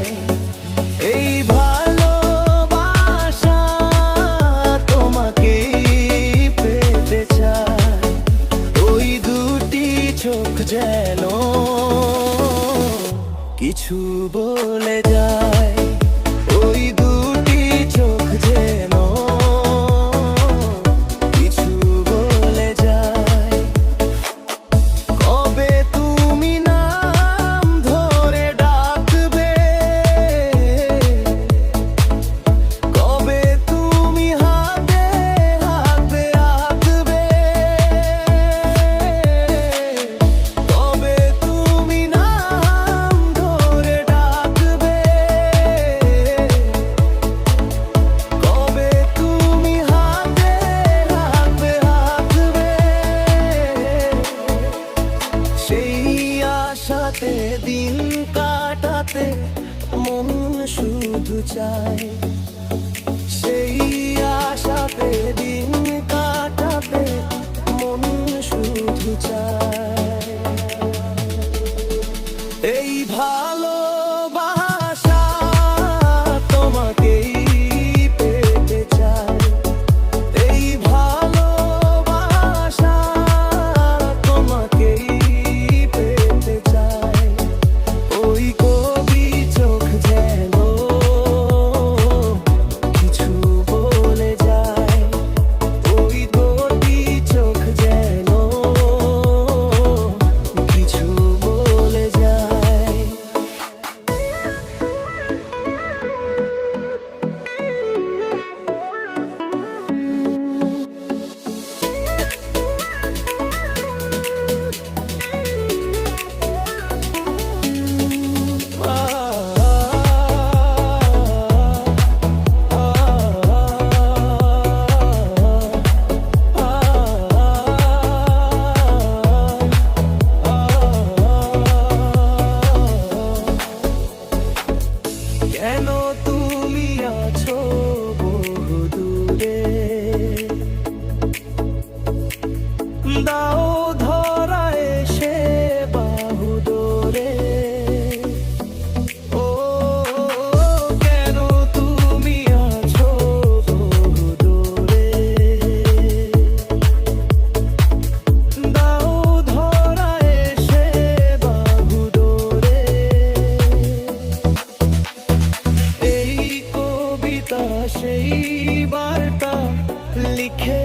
যায়। এই ভালোবাসা তোমাকেই পেতে চায়। ওই দুটি চোখ যেন কিছু বলে যায়। ওই দুটি চোখ যেন কিছু বলে যায়। কবে তুমি নাম ধরে ডাকবে, কবে তুমি হাতে হাতে রাখবে, কবে তুমি নাম ধরে ডাকবে, কবে তুমি হাতে রাখবে রাখবে। সেই আশাতে দিন কাটাতে মন শুধু চায়। সেই আশাতে দিন কাটাতে মন শুধু চায়। এই ভালোবাসা তোমাকেই পেতে চায়। এই ভালোবাসা তোমাকেই পেতে চায়। ওই কবি চোখ যেন কিছু বলে যায়। ওই কবি চোখ যেন কিছু বলে যায়। কেন তুমি আছো বহু দূরে, দাও ধরা এসে বাহু দোরে। ও কেন তুমি আছো বহু দূরে, দাও ধরা এসে বাহু দোরে। এই কবিতা সেই বার্তা লিখে